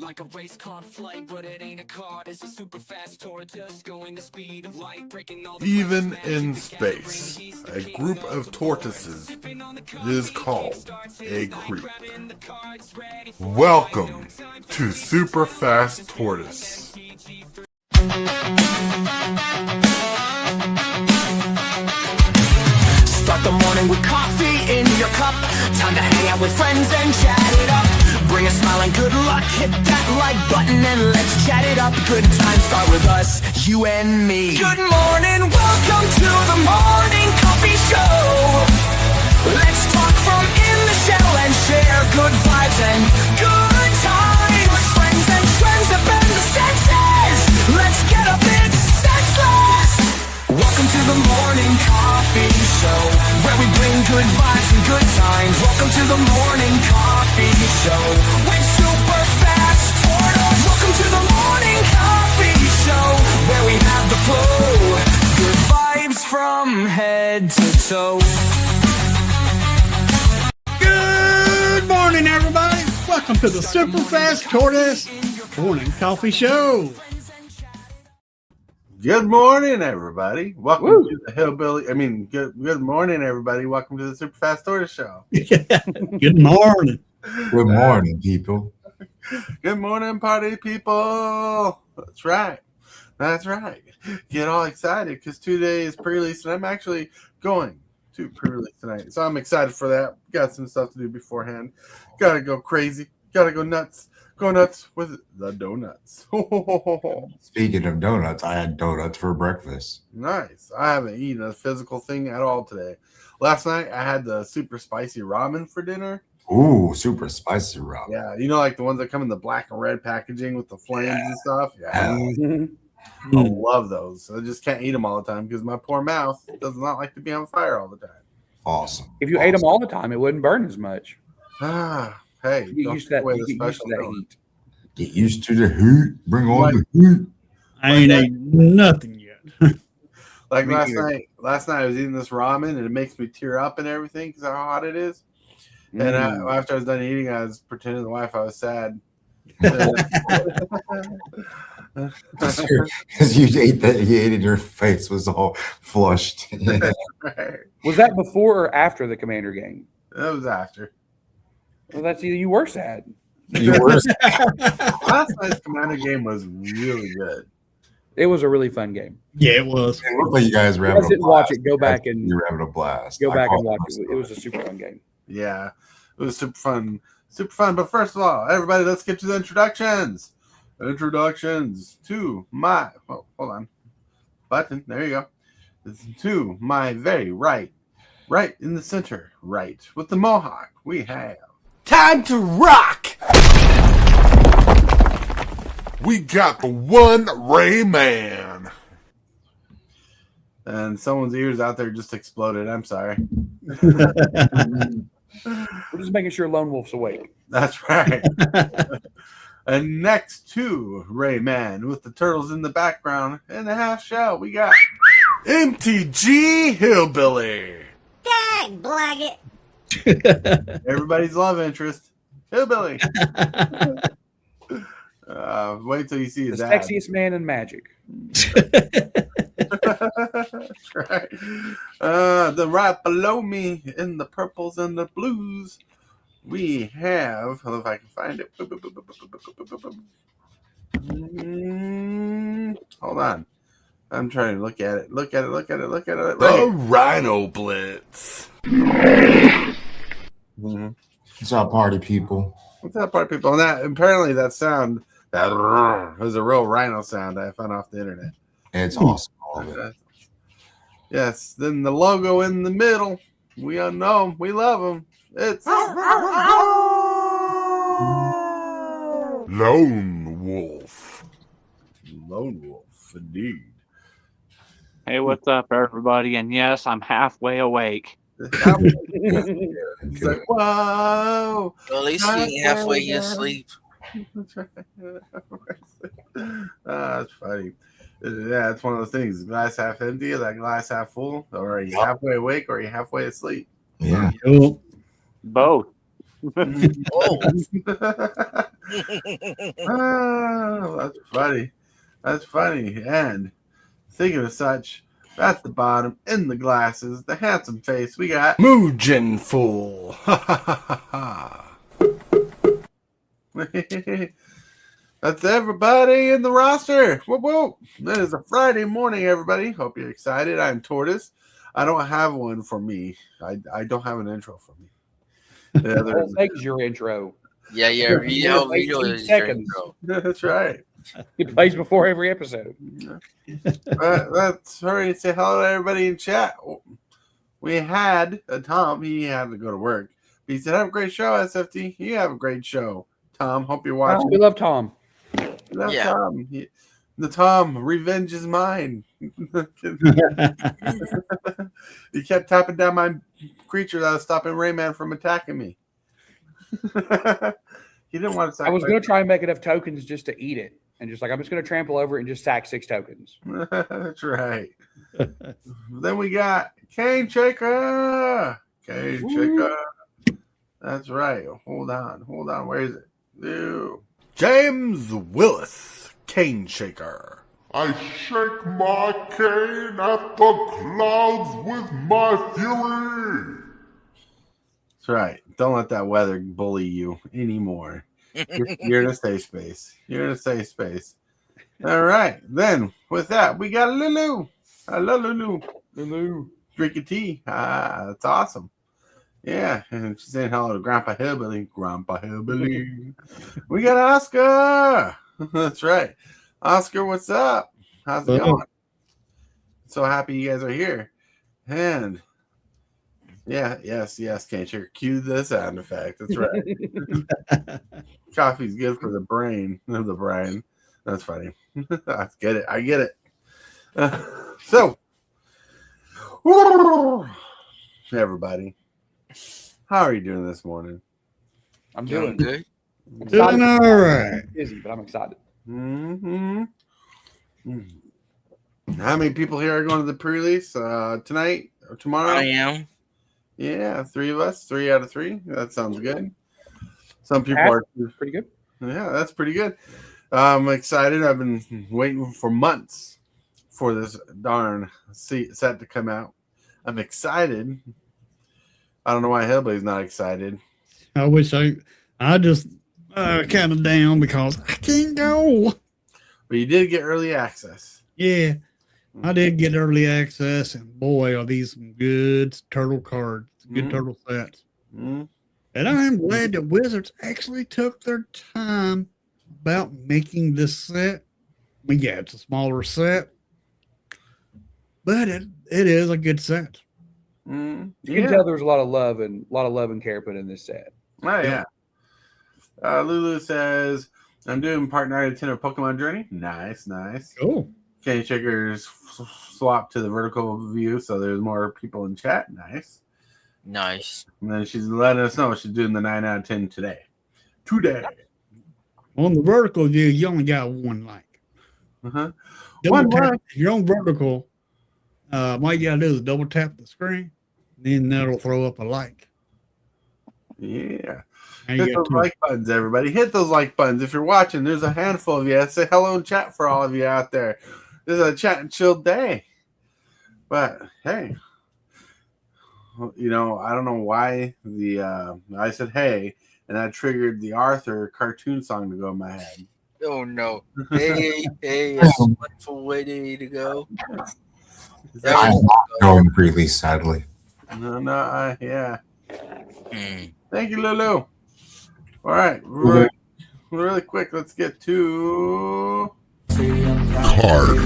Like a race car flight, but it ain't a car. It's a super fast tortoise going the speed of light, breaking all the even in space, a group of tortoises is called a creep. Welcome to Super Fast Tortoise. Start the morning with coffee in your cup. Time to hang out with friends and chat it up. Bring a smile and good luck. Hit that like button and let's chat it up. Good times start with us, you and me. Good morning, welcome to the morning coffee show. Let's talk from in the shell and share good vibes and good times. Friends and friends that bend the senses. Let's get up, it's senseless. Welcome to the morning coffee show, where we bring good vibes and good times. Welcome to the morning coffee show with Super Fast Tortoise. Welcome to the morning coffee show, where we have the flow. Good vibes from head to toe. Good morning, everybody. Welcome to the Super Fast Tortoise Morning Coffee Show. Good morning, everybody. Welcome to the Hillbilly. Good morning, everybody. Welcome to the Super Fast Tortoise Show. Good morning. Good morning, people. Good morning, party people. That's right. That's right. Get all excited because today is pre-release, and I'm actually going to pre-release tonight. So I'm excited for that. Got some stuff to do beforehand. Got to go crazy. Got to go nuts. Go nuts with the donuts. Speaking of donuts, I had donuts for breakfast. Nice. I haven't eaten a physical thing at all today. Last night, I had the super spicy ramen for dinner. Ooh, super spicy ramen. Yeah, you know, like the ones that come in the black and red packaging with the flames and stuff. Yeah, I love those. I just can't eat them all the time because my poor mouth does not like to be on fire all the time. Awesome. If you ate them all the time, it wouldn't burn as much. Hey, Get used to that heat. Get used to the heat. Bring on the heat. I ain't ate nothing yet. Like last night I was eating this ramen and it makes me tear up and everything because how hot it is. And after I was done eating, I was pretending to the wife I was sad. Because you ate that, you ate it, your face was all flushed. Was that before or after the Commander game? That was after. Well, that's either you were sad. You were. Last night's Commander game was really good. It was a really fun game. Yeah, it was. It looked like you guys were having a blast. Watch it. Go back and you're having a blast. Go back and watch it. It was a super fun game. Yeah, it was super fun. Super fun. But first of all, everybody, let's get to the introductions. Introductions to my hold on. Button. There you go. To my very right in the center, right with the mohawk, we have Time to rock! we got the TheoneRAYman. And someone's ears out there just exploded. I'm sorry. We're just making sure Lone Wolf's awake. That's right. And next to Rayman with the turtles in the background and the half shell, we got MTG HILLBILLY. Dang, blag it. Everybody's love interest. Hillbilly. Wait till you see his ad. Sexiest man in Magic. That's right. Then right below me in the purples and the blues, we have, I don't know if I can find it. Hold on. I'm trying to look at it. Look at it. The Rhinoblitz. What's up, party people? What's up, party people? And that apparently that sound was a real rhino sound I found off the internet. It's awesome. All of it. Yes. Then the logo in the middle. We all know him. We love him. It's Lone Wolf. Lone Wolf, indeed. Hey, what's up, everybody? And yes, I'm halfway awake. It's like, whoa. Well, at least you ain't halfway asleep. That's funny. Yeah, it's one of those things. Glass half empty, or that glass half full? Or are you halfway awake or are you halfway asleep? Yeah. Cool. Both. Oh. Oh, that's funny. That's funny. And thinking of such, at the bottom, in the glasses, the handsome face, we got mugenfool. Ha ha ha ha. That's everybody in the roster. Whoop, whoop. It is a Friday morning, everybody. Hope you're excited. I'm Tortoise. I don't have one for me. I don't have an intro for me. The whole thing's your intro. Yeah. Video is your seconds. intro. That's right. It plays before every episode. Let's hurry and say hello to everybody in chat. We had Tom. He had to go to work. He said, have a great show, SFT. You have a great show, Tom. Hope you're watching. We love Tom. We love Yeah. Tom. The Tom, revenge is mine. He kept tapping down my creature that was stopping Rayman from attacking me. He didn't want to. I was going to try and make enough tokens just to eat it. And just like, I'm just going to trample over it and just sack 6 tokens. That's right. Then we got Cane Shaker. Cane Shaker. That's right. Hold on. Where is it? Ew. James Willis, Cane Shaker. I shake my cane at the clouds with my fury. That's right. Don't let that weather bully you anymore. You're in a safe space. All right. Then with that, we got Lulu. Hello, Lulu. Lulu. Drinking tea. That's awesome. Yeah. And she's saying hello to Grandpa Hillbilly. We got Oscar. That's right. Oscar, what's up? How's it going? So happy you guys are here. And yes, Cane Shaker. Cue the sound effect. That's right. Coffee's good for the brain. That's funny. I get it. So, everybody, how are you doing this morning? I'm doing good. Doing all right. Busy, but I'm excited. Mm-hmm. How many people here are going to the pre-release tonight or tomorrow? I am. Yeah, 3 of us. 3 out of 3. That sounds good. Some people are pretty good. Yeah, that's pretty good. I'm excited. I've been waiting for months for this darn set to come out. I'm excited. I don't know why Hillbilly's not excited. I wish I just kind of down because I can't go. But you did get early access. Yeah, I did get early access, and boy, are these some good turtle cards, good turtle sets. Mm-hmm. And I'm glad that Wizards actually took their time about making this set. Yeah, it's a smaller set, but it is a good set. Mm-hmm. You can tell there's a lot of love and care put in this set. Oh, yeah. Lulu says, I'm doing part 9 of 10 of Pokemon Journey. Nice. Cool. Cane Shaker's swapped to the vertical view, so there's more people in chat. Nice. And then she's letting us know she's doing the 9 out of 10 today. On the vertical view, you only got one like. Uh-huh. If you're on vertical, all you gotta do is double tap the screen, then that'll throw up a like. Yeah. And Hit those like buttons, everybody. Hit those like buttons. If you're watching, there's a handful of you. Say hello in chat for all of you out there. This is a chat and chill day. But hey, I don't know why I said hey, and that triggered the Arthur cartoon song to go in my head. Oh no! Hey, it's a wonderful way to go. I'm not going pre-release, sadly. No, yeah. Thank you, Lulu. All right, really quick, let's get to Card of the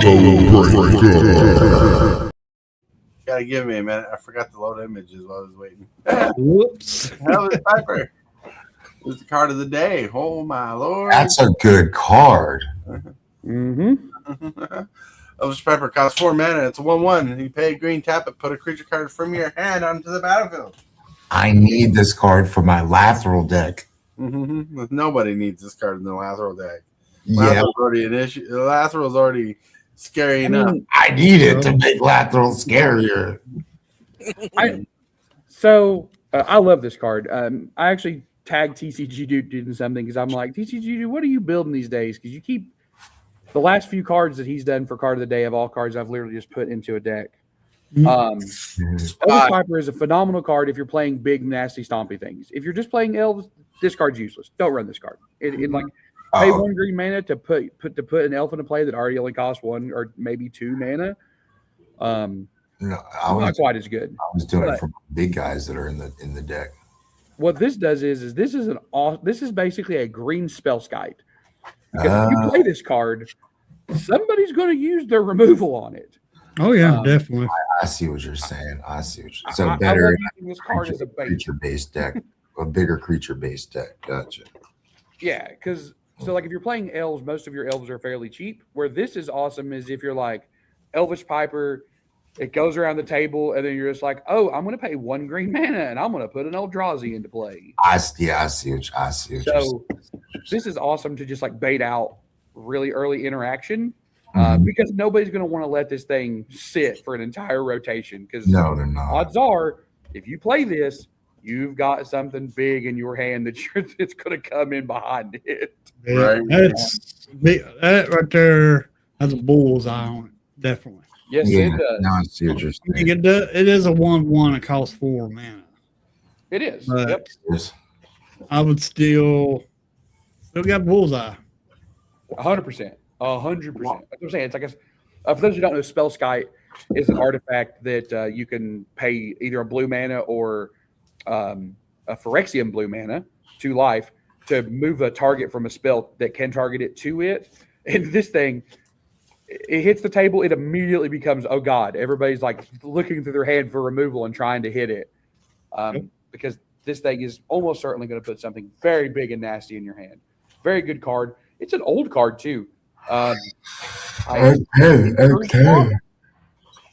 day. Gotta give me a minute. I forgot to load images while I was waiting. Whoops. Elvis Piper. It's the card of the day. Oh my lord. That's a good card. Mm-hmm. Elvis Piper costs 4 mana. It's a 1/1. You pay a green, tap it, put a creature card from your hand onto the battlefield. I need this card for my lateral deck. Nobody needs this card in the Lateral deck. Yeah. Lateral's already an issue. Lateral's already scary enough. I need it to make Lateral scarier. I love this card. I actually tagged TCGdudes in something because I'm like, TCGdude, what are you building these days? Because you keep the last few cards that he's done for card of the day of all cards I've literally just put into a deck. Elvis Piper is a phenomenal card if you're playing big, nasty, stompy things. If you're just playing elves, this card's useless. Don't run this card. It like pay 1 green mana to put an elf into play that already only costs 1 or maybe 2 mana. No, not quite as good. I was doing it for big guys that are in the deck. What this does is this is basically a green spell skite. Because if you play this card, somebody's going to use their removal on it. Oh yeah, definitely. I see what you're saying. So better this card is a creature-based deck, a bigger creature-based deck. Gotcha. Yeah, because like if you're playing elves, most of your elves are fairly cheap. Where this is awesome is if you're like Elvish Piper, it goes around the table, and then you're just like, oh, I'm going to pay 1 green mana, and I'm going to put an Eldrazi into play. I see what you're saying. This is awesome to just like bait out really early interaction. Because nobody's going to want to let this thing sit for an entire rotation. Because no, they're not. Odds are, if you play this, you've got something big in your hand it's going to come in behind it. Yeah, right. That right there has a bullseye on it, definitely. Yes, it does. Now I see what you're saying. It is a 1/1. It costs 4 mana. It is. But yep. I would still got bullseye. 100%. 100%. That's what I'm saying. It's like for those who don't know, Spell Skite is an artifact that you can pay either a blue mana or a Phyrexian blue mana, 2 life, to move a target from a spell that can target it to it. And this thing, it hits the table, it immediately becomes, oh God, everybody's like looking through their hand for removal and trying to hit it. Because this thing is almost certainly going to put something very big and nasty in your hand. Very good card. It's an old card too. I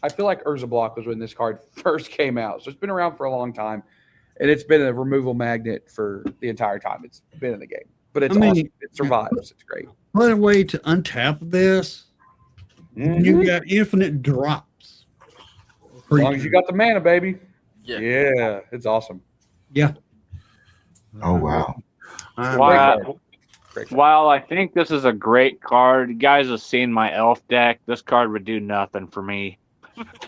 feel like Urza Block was when this card first came out. So it's been around for a long time. And it's been a removal magnet for the entire time it's been in the game. But it's awesome. It survives. It's great. What a way to untap this. You got infinite drops. As long as you got the mana, baby. Yeah, it's awesome. Yeah. Oh, wow. While I think this is a great card, you guys have seen my elf deck. This card would do nothing for me.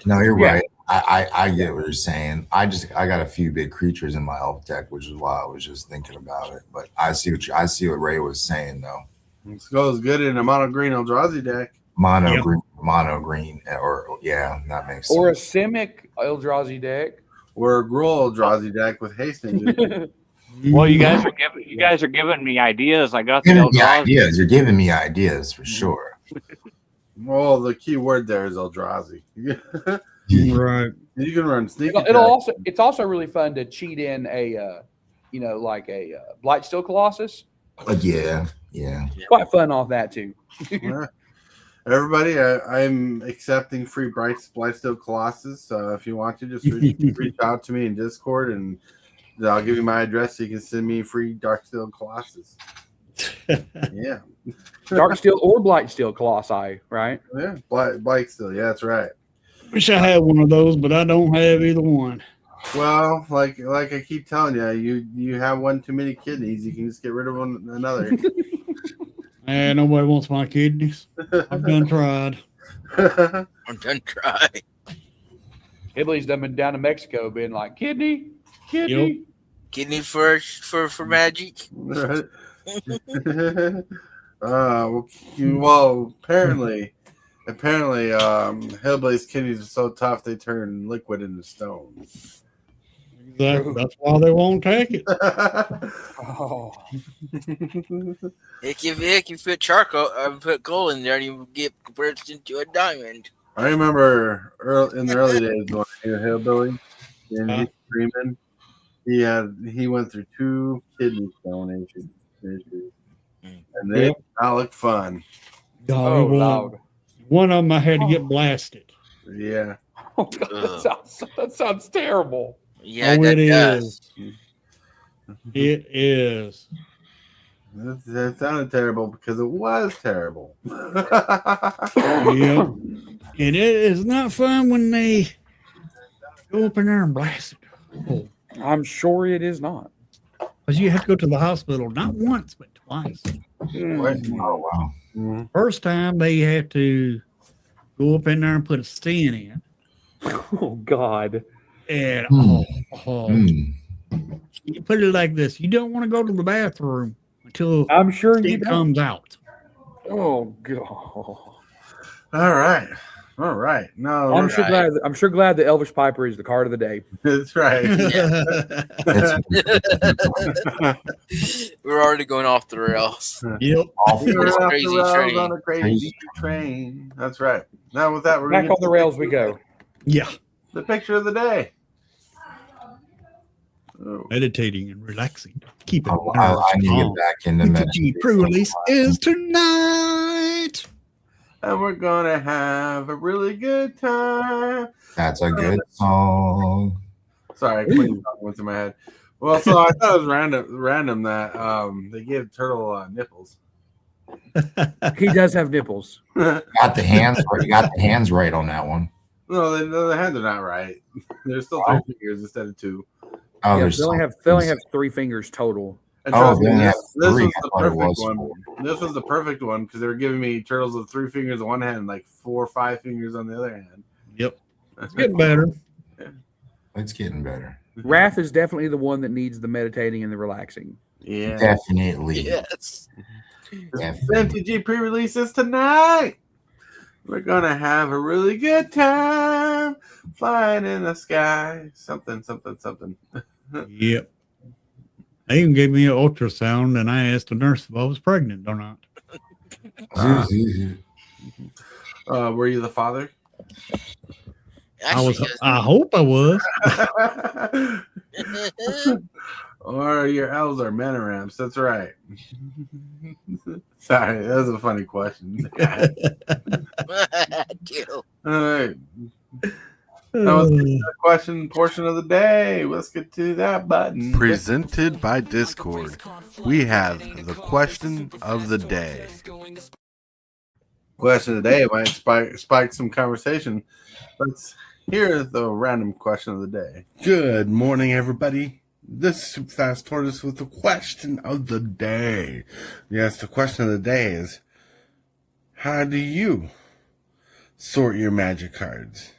No, you're right. I get what you're saying. I got a few big creatures in my elf deck, which is why I was just thinking about it. But I see what Ray was saying though. This goes good in a mono green Eldrazi deck. Mono green, or that makes sense. Or a Simic Eldrazi deck. Or a Gruul Eldrazi deck with hastening. Well, you guys are giving me ideas. I got the ideas. You're giving me ideas for sure. Well, the key word there is Eldrazi. Right. You can run sneak. It's also really fun to cheat in a like a Blightsteel Colossus. Yeah. Quite fun off that too. Everybody, I'm accepting free Blightsteel Colossus. So if you want to, just reach out to me in Discord, and I'll give you my address so you can send me free Darksteel Colossus. Yeah. Darksteel or Blightsteel Colossi, right? Yeah, Blightsteel. Yeah, that's right. Wish I had one of those, but I don't have either one. Well, like I keep telling you, you have one too many kidneys. You can just get rid of another. Nobody wants my kidneys. I've done tried. Hillbilly's done been down to Mexico, being like kidney, kidney for magic. Well, apparently, Hillbilly's kidneys are so tough they turn liquid into stone. Exactly. That's why they won't take it. If you put charcoal, put coal in there, and you get converted into a diamond. I remember in the early days when I knew Hillbilly and he's screaming. He went through 2 kidney stone issues, and they all look fun. Oh, loud. One of them I had to get blasted. Yeah. Oh, God, that sounds terrible. Yeah, it does. It is. That sounded terrible because it was terrible. Yeah. And it is not fun when they go up in there and blast it. Oh, I'm sure it is not. because you have to go to the hospital not once, but twice. Oh wow. First time they had to go up in there and put a stent in. Oh God. And Mm. you put it like this: you don't want to go to the bathroom until I'm sure you it don't. comes out. Oh God. All right. No, I'm sure glad that Elvis Piper is the card of the day. that's right. We're already going off the rails. Yep. We're off the Crazy rails train. on a crazy train. That's right. Now with that, we're Back gonna on the rails we go. Yeah. the picture of the day. Oh. Meditating and relaxing. Keep it. I need to get back into MTG meditation. pre-release is tonight. And we're gonna have a really good time. That's a good song. Sorry, Queen song went through my head. Well, so I thought it was random that they give Turtle nipples. He does have nipples. Got the hands right. You got the hands right on that one. No, the hands are not right. There's still 3 fingers instead of 2. Oh, Yeah, there's they only have 3 fingers total. And Oh, trust me, they only have this 3. was I the thought it perfect was one. 4. This was the perfect one because they were giving me turtles with 3 fingers on one hand, and like 4 or 5 fingers on the other hand. Yep. It's getting better. It's getting better. Wrath is definitely the one that needs the meditating and the relaxing. Yeah. Definitely. Yes. MTG pre-releases tonight. We're gonna have a really good time flying in the sky. Something. Yep. They even gave me an ultrasound, and I asked the nurse if I was pregnant or not. Were you the father? Actually, I hope I was. Or your elves are menoramps. That's right. Sorry, that was a funny question. Deal. All right. That was the question portion of the day. Let's get to that button. Presented by Discord, we have the question of the day. Question of the day might spike some conversation. Let's hear the random question of the day. Good morning, everybody. This is Super Fast Tortoise with the question of the day. Yes, the question of the day is, how do you sort your magic cards?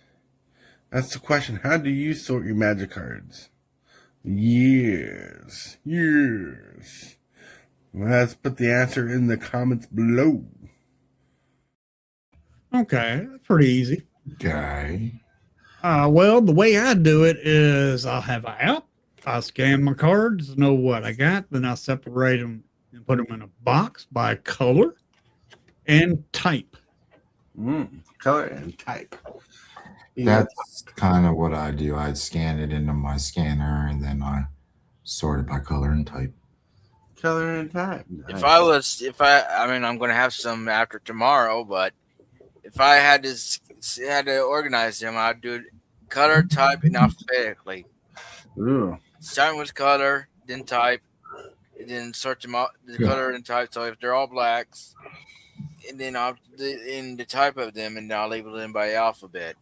That's the question. How do you sort your magic cards? Yes. Let's put the answer in the comments below. Okay, that's pretty easy. Okay. Well, the way I do it is I'll have an app. I scan my cards, know what I got, then I separate them and put them in a box by color and type. Color and type. That's kind of what I do. I scan it into my scanner and then I sort it by color and type. Color and type. Nice. I mean, I'm going to have some after tomorrow, but if I had to organize them, I'd do it color, type, and alphabetically. Ooh. Starting with color, then type, and then sort them out the color and type. So if they're all blacks, and then I'll in the type of them, and I'll label them by alphabet.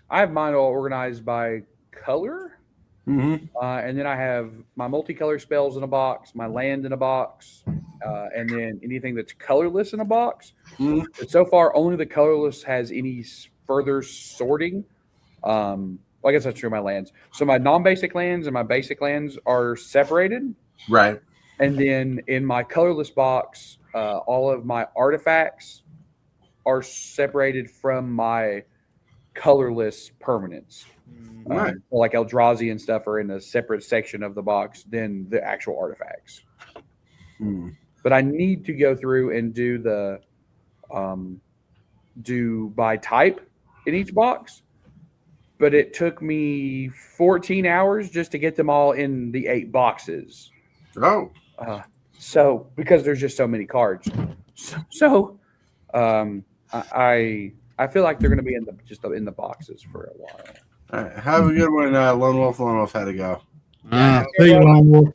I have mine all organized by color. Mm-hmm. And then I have my multicolor spells in a box, my land in a box, and then anything that's colorless in a box. Mm-hmm. But so far, only the colorless has any further sorting. Well, I guess that's true of my lands. So my non-basic lands and my basic lands are separated. Right. And then in my colorless box, all of my artifacts are separated from my colorless permanents. Right. Like Eldrazi and stuff are in a separate section of the box than the actual artifacts. But I need to go through and do the do by type in each box. But it took me 14 hours just to get them all in the 8 boxes. Oh. So because there's just so many cards. So I feel like they're going to be in the boxes for a while. All right. Have a good one, Lone Wolf. Lone Wolf had to go. See you, Lone Wolf.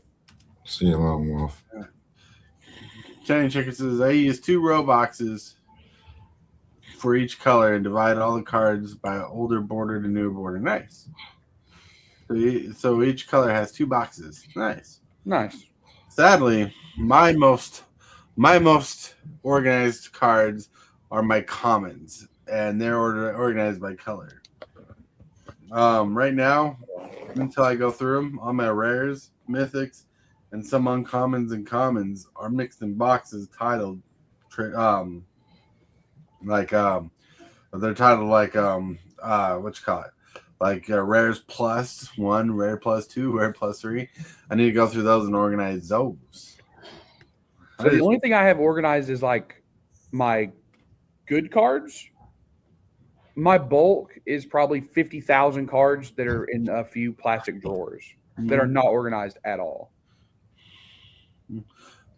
See you, Lone Wolf. Johnny Chicken says, I use 2 row boxes for each color and divide all the cards by older border to new border. Nice. So each color has 2 boxes. Nice. Sadly, my most organized cards are my commons, and they're organized by color. Right now, until I go through them, all my rares, mythics, and some uncommons and commons are mixed in boxes titled, they're titled like what you call it, like rares +1, rare +2, rare +3. I need to go through those and organize those. So the only thing I have organized is like my good cards. My bulk is probably 50,000 cards that are in a few plastic drawers that are not organized at all.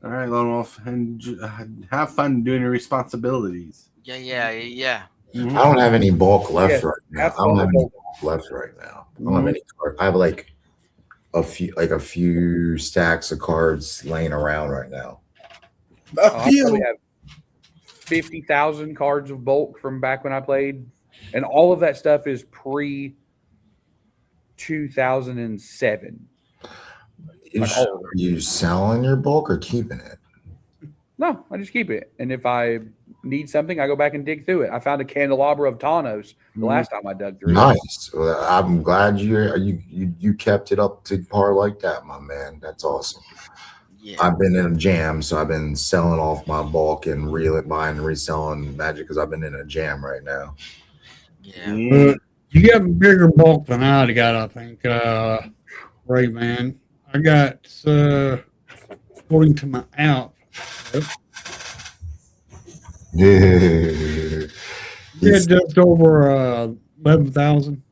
All right, Lone Wolf, and have fun doing your responsibilities. Yeah. I don't have any bulk left Yeah, right now. I don't have any bulk left right now. I don't have any card. I have like a few stacks of cards laying around right now. A I few. probably have 50,000 cards of bulk from back when I played, and all of that stuff is pre 2007. Are you selling your bulk or keeping it? No, I just keep it, and if I need something, I go back and dig through it. I found a candelabra of Thanos the last time I dug through. Nice. Well, I'm glad you kept it up to par like that, my man. That's awesome. Yeah. I've been in a jam, so I've been selling off my bulk and buying and reselling Magic because I've been in a jam right now. Yeah. You got a bigger bulk than I got, I think. Rayman. I got, according to my out. Yeah. Just over 11,000.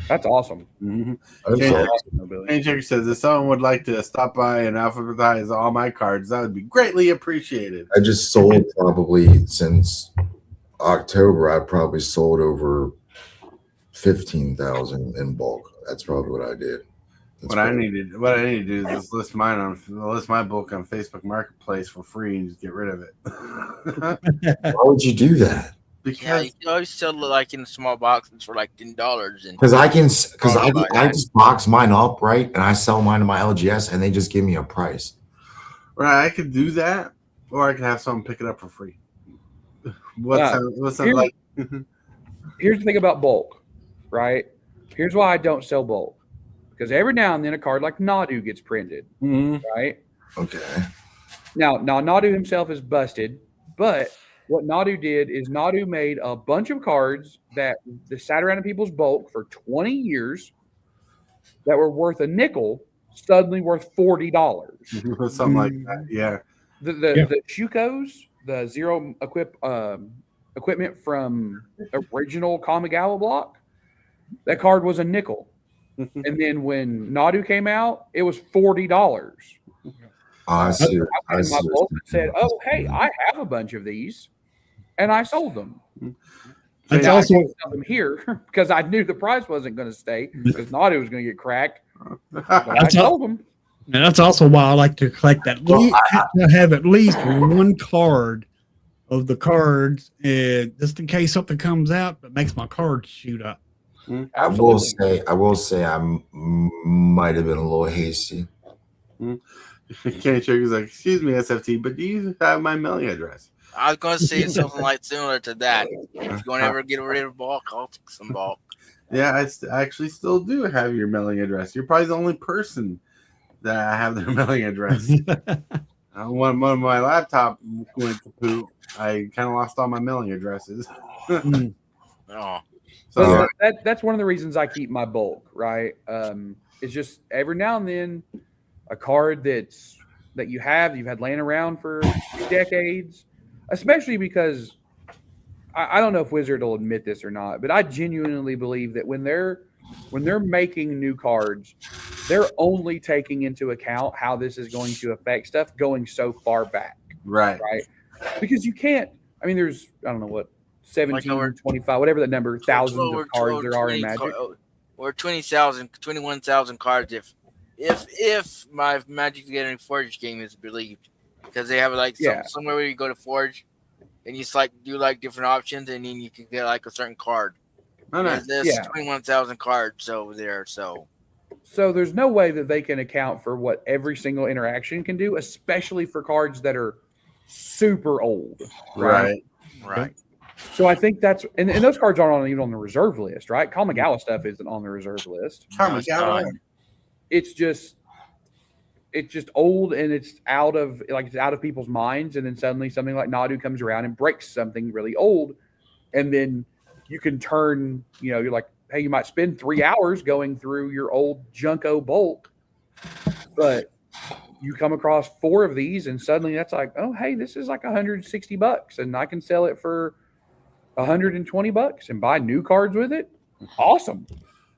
That's awesome. Jane Checker says, if someone would like to stop by and alphabetize all my cards, that would be greatly appreciated. I just sold probably since October. I probably sold over 15,000 in bulk. That's probably what I did. What I need to do is just list my book on Facebook Marketplace for free and just get rid of it. Why would you do that? Because you always sell it like in small boxes for like $10. Because I just box mine up, right, and I sell mine to my LGS, and they just give me a price. Right, I could do that, or I could have someone pick it up for free. What's that like? Here's the thing about bulk, right? Here's why I don't sell bulk. Because every now and then a card like Nadu gets printed, right? Okay. Now Nadu himself is busted, but what Nadu did is Nadu made a bunch of cards that sat around in people's bulk for 20 years that were worth a nickel, suddenly worth $40. Something like that, yeah. The Shukos, the zero equipment from original Kamigawa block, that card was a nickel. And then when Nadu came out, it was $40. I see. I my bulk said, "Oh, hey, I have a bunch of these," and I sold them. That's now also I sell them here because I knew the price wasn't going to stay because Nadu was going to get cracked. I sold them. And that's also why I like to collect that. I have at least one card of the cards, just in case something comes out that makes my card shoot up. I will say I might have been a little hasty. Kenny Trigger's like, excuse me, SFT, but do you have my mailing address? I was going to say something like similar to that. If you want to ever get rid of bulk, I'll take some bulk. Yeah, I actually still do have your mailing address. You're probably the only person that I have their mailing address. When my laptop went to poop, I kind of lost all my mailing addresses. Oh. So that's one of the reasons I keep my bulk, right? It's just every now and then a card that you've had laying around for decades, especially because I don't know if Wizard will admit this or not, but I genuinely believe that when they're making new cards, they're only taking into account how this is going to affect stuff going so far back. Right. Because you can't, I mean, there's, I don't know what, 17 or 25, whatever the number, thousands of cards there are in Magic. Or 21,000 cards if my Magic the Gathering Forge game is believed, because they have like somewhere where you go to Forge, and you just like do like different options, and then you can get like a certain card. Oh, nice. There's 21,000 cards over there, so there's no way that they can account for what every single interaction can do, especially for cards that are super old. Right. So I think that's and those cards aren't even on the reserve list, right? Kamigawa stuff isn't on the reserve list. Kamigawa. It's just old and it's out of people's minds, and then suddenly something like Nadu comes around and breaks something really old, and then you can turn, you're like, hey, you might spend 3 hours going through your old Junko bulk, but you come across 4 of these, and suddenly that's like, oh, hey, this is like $160, and I can sell it for $120 and buy new cards with it. Awesome.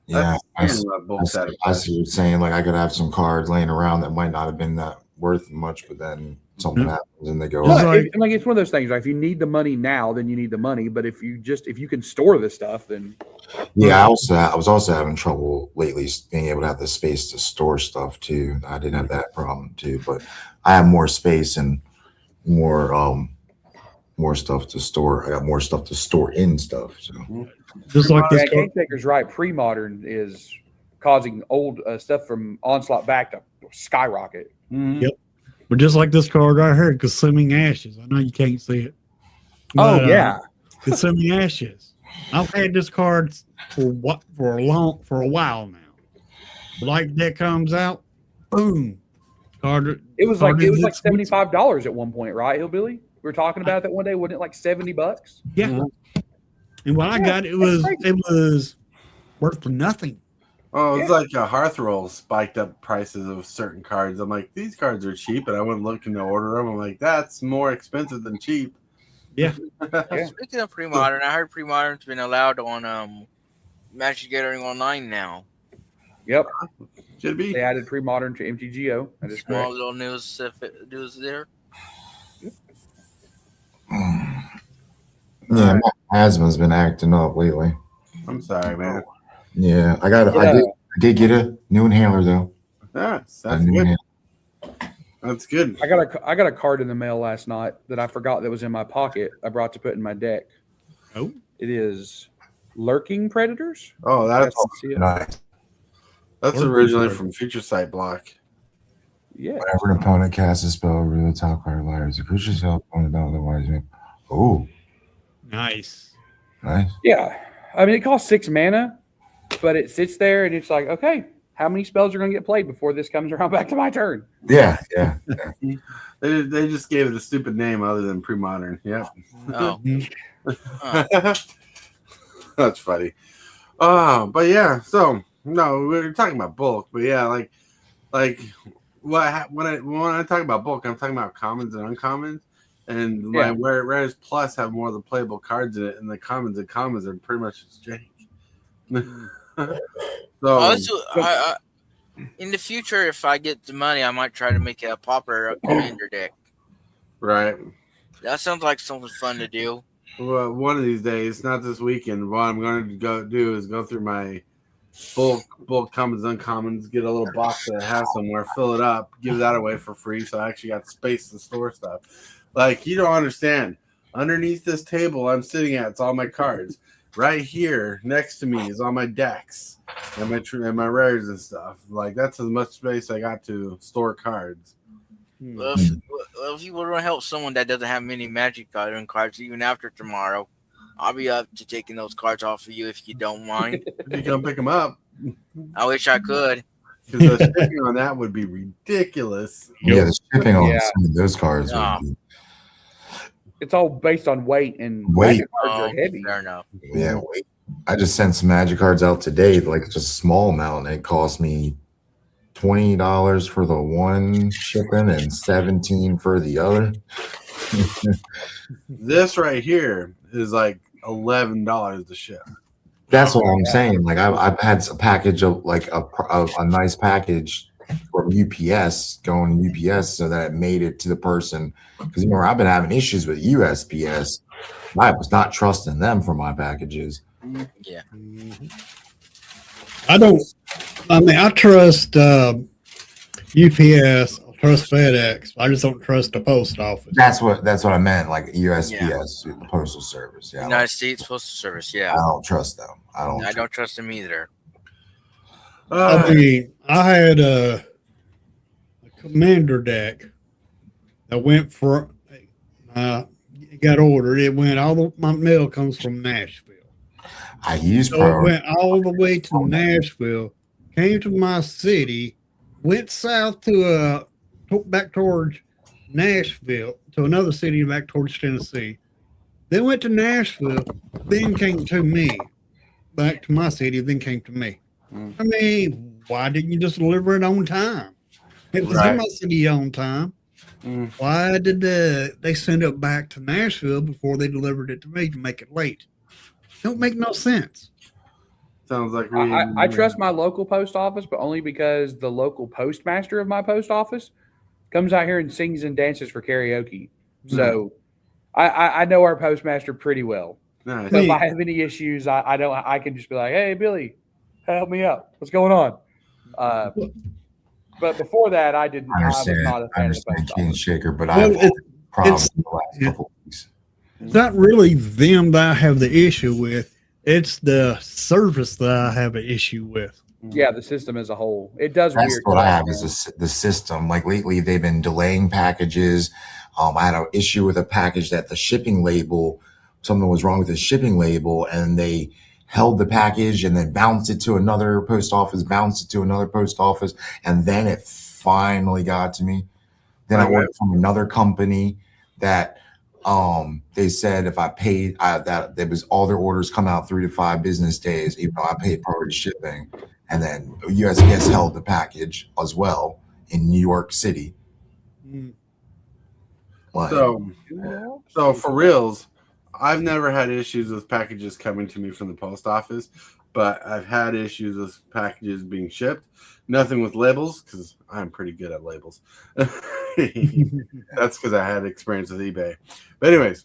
Yeah, I see what you're saying. Like, I could have some cards laying around that might not have been that worth much, but then something happens and they go. It's one of those things. Like, if you need the money now, then you need the money. But if you can store this stuff, then I was also having trouble lately being able to have the space to store stuff too. I didn't have that problem too, but I have more space and more stuff to store. I got more stuff to store in stuff. So. Just like this Game Taker's right. Pre-modern is causing old stuff from Onslaught back to skyrocket. Mm-hmm. Yep. But just like this card right here, Consuming Ashes. I know you can't see it. But, Consuming Ashes. I've had this card for a while now. Like that comes out, boom. Card. It was like $75 at one point, right, Hillbilly? We were talking about that one day. Wasn't it like $70? Yeah. Mm-hmm. And when I got it, it was worth for nothing. Oh, it's like a Hearth Roll spiked up prices of certain cards. I'm like, these cards are cheap, and I went looking to order them. I'm like, that's more expensive than cheap. Yeah. Speaking of pre-modern, I heard pre-modern's been allowed on Magic the Gathering Online now. Yep. Should be. They added pre-modern to MTGO. That is small little news there. Yeah, my asthma's been acting up lately. I'm sorry, man. Yeah, I did get a new inhaler though. That's good. That's good. I got a card in the mail last night that I forgot that was in my pocket. I brought to put in my deck. Oh, it is Lurking Predators. Oh, that's nice. That's originally from Future Sight block. Yeah. Whenever an opponent casts a spell over the top card layers, the creature's help opponent otherwise. Oh. Nice. Yeah. I mean, it costs 6 mana, but it sits there and it's like, okay, how many spells are going to get played before this comes around back to my turn? Yeah. They just gave it a stupid name other than pre-modern. Yeah. Oh. That's funny. But yeah, so no, we were talking about bulk, but yeah, like when I talk about bulk, I'm talking about commons and uncommons. And where Rares Plus have more of the playable cards in it, and the commons are pretty much just jank. In the future, if I get the money, I might try to make a Pauper Commander deck. Right. That sounds like something fun to do. Well, one of these days, not this weekend, what I'm going to go through my bulk commons, uncommons, get a little box that I have somewhere, fill it up, give that away for free, so I actually got space to store stuff. Like, you don't understand. Underneath this table I'm sitting at, it's all my cards. Right here, next to me, is all my decks and my rares and stuff. Like, that's as much space I got to store cards. Well, if you want to help someone that doesn't have many Magic Gathering cards, even after tomorrow, I'll be up to taking those cards off of you if you don't mind. You come pick them up. I wish I could. Because the shipping on that would be ridiculous. Yeah, the shipping on some of those cards would be. It's all based on weight, and weight cards are heavy. Fair enough. Yeah, weight. I just sent some Magic cards out today, like just a small amount, and it cost me $20 for the one shipping and $17 for the other. This right here is like $11 to ship. That's what I'm saying. Like I've had a package of like a nice package from UPS going to UPS so that it made it to the person. Because remember, I've been having issues with USPS. I was not trusting them for my packages. Yeah. I trust UPS, I trust FedEx. I just don't trust the post office. That's what I meant. Like USPS, the Postal Service. Yeah, United States Postal Service. Yeah, I don't trust them. I don't trust them either. I mean, I had a commander deck that went for. It got ordered. It went my mail comes from Nashville. I use so it went all the way to Nashville, came to my city, went south to back towards Nashville to another city back towards Tennessee. Then went to Nashville, then came to me, back to my city, then came to me. I mean, why didn't you just deliver it on time? It was in my city on time. Why did they send it back to Nashville before they delivered it to me to make it late? Don't make no sense. Sounds like I trust my local post office, but only because the local postmaster of my post office comes out here and sings and dances for karaoke. So I know our postmaster pretty well. Nice. So if I have any issues, I can just be like, "Hey, Billy, help me out. What's going on?" But before that, I was not a fan of the post office. Shaker, but I've had problems the last couple weeks. It's not really them that I have the issue with. It's the service that I have an issue with. Yeah, the system as a whole. It does That's weird. what I have is the system. Like lately, they've been delaying packages. I had an issue with a package that the shipping label, something was wrong with the shipping label, and they held the package and then bounced it to another post office, and then it finally got to me. Then I ordered from another company that they said if I paid that there was all their orders come out 3 to 5 business days, even though I paid priority shipping. And then USPS held the package as well in New York City. Like, so for reals, I've never had issues with packages coming to me from the post office, but I've had issues with packages being shipped. Nothing with labels, because I'm pretty good at labels. That's because I had experience with eBay. But anyways,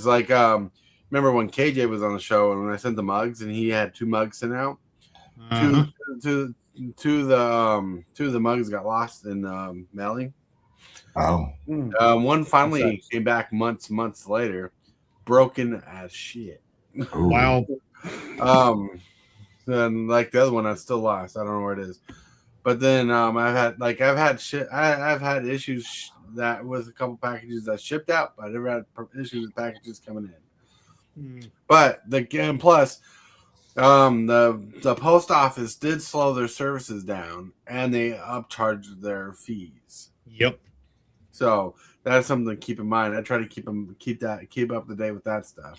like remember when KJ was on the show and when I sent the mugs and he had 2 mugs sent out? Two of the mugs got lost in mailing. One finally came back months later, broken as shit. Wow. And like the other one, I still lost. I don't know where it is. But then I've had issues that with a couple packages that shipped out, but I never had issues with packages coming in. But plus. The post office did slow their services down and they upcharged their fees. Yep. So that's something to keep in mind. I try to keep up to date with that stuff.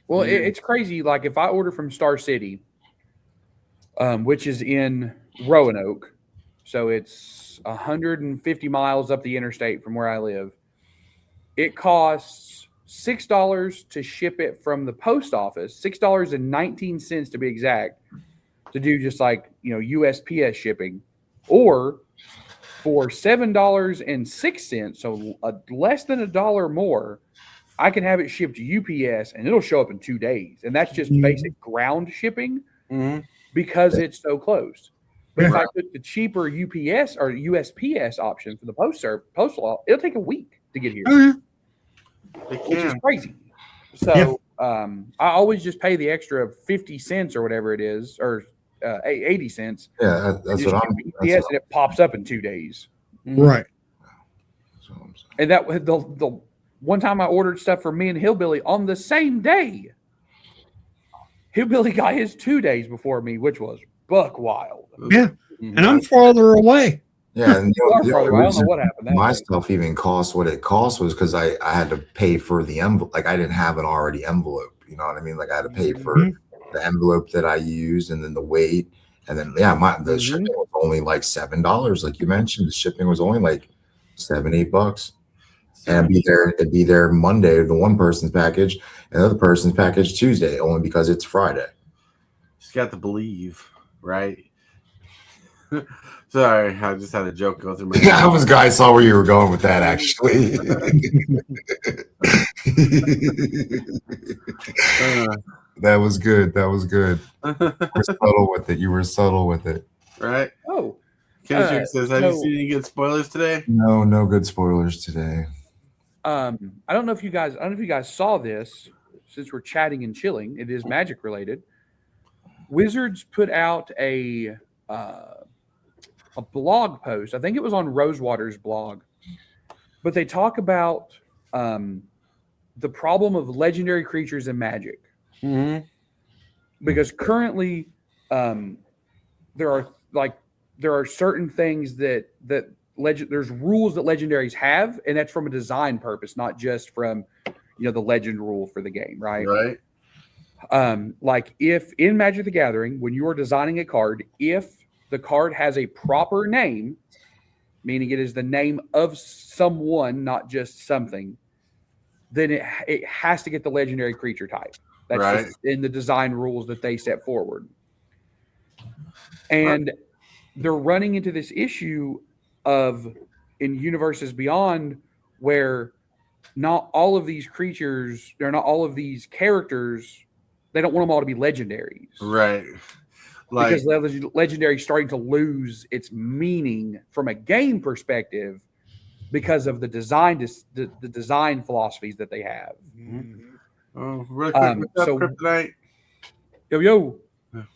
Well, it's crazy. Like if I order from Star City, which is in Roanoke, so it's 150 miles up the interstate from where I live, it costs $6 to ship it from the post office, $6.19 to be exact, to do just like, USPS shipping, or for $7.06, so less than $1 more, I can have it shipped to UPS and it'll show up in 2 days. And that's just basic ground shipping because it's so close. But if I took the cheaper UPS or USPS option for the postal, it'll take a week to get here. Which is crazy. So I always just pay the extra 50 cents or whatever it is, or 80 cents. Yeah, that's what I'm. Yes, and it pops up in 2 days. Right. And that the one time I ordered stuff for me and Hillbilly on the same day. Hillbilly got his 2 days before me, which was buck wild. Yeah, and I'm farther away. Yeah, and I don't know what happened. My stuff even cost what it cost was because I had to pay for the envelope. Like I didn't have an already envelope. You know what I mean? Like I had to pay for the envelope that I used and then the weight. And then the shipping was only like $7. Like you mentioned, the shipping was only like $7-8. And it'd be there Monday, the one person's package, and the other person's package Tuesday, only because it's Friday. Just got to believe, right? Sorry, I just had a joke go through my head. I saw where you were going with that, actually. That was good. You were subtle with it. Right? Oh, Kendrick says, "Have you seen any good spoilers today?" No good spoilers today. I don't know if you guys saw this. Since we're chatting and chilling, it is Magic related. Wizards put out a blog post. I think it was on Rosewater's blog, but they talk about the problem of legendary creatures in Magic. Mm-hmm. Because currently, there are certain things that there's rules that legendaries have, and that's from a design purpose, not just from the legend rule for the game, right? Right. Like if in Magic the Gathering, when you are designing a card, if the card has a proper name, meaning it is the name of someone, not just something, then it has to get the legendary creature type. That's right. just in the design rules that they set forward. And they're running into this issue of in Universes Beyond where not all of these creatures, or not all of these characters, they don't want them all to be legendaries. Right. Because legendary is starting to lose its meaning from a game perspective because of the design the design philosophies that they have. Mm-hmm. Oh, really quick, what's up, Kryptonite? Yo.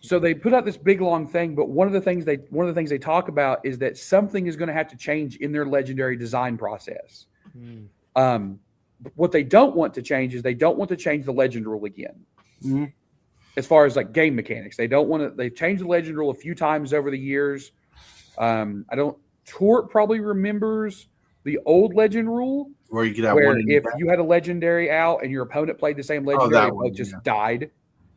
So they put out this big long thing, but one of the things they talk about is that something is going to have to change in their legendary design process. What they don't want to change is they don't want to change the legend rule again. Mm-hmm. As far as like game mechanics, they don't want to. They've changed the legend rule a few times over the years. Tort probably remembers the old legend rule where you could have where one if you had a legendary out and your opponent played the same legendary, they both just died.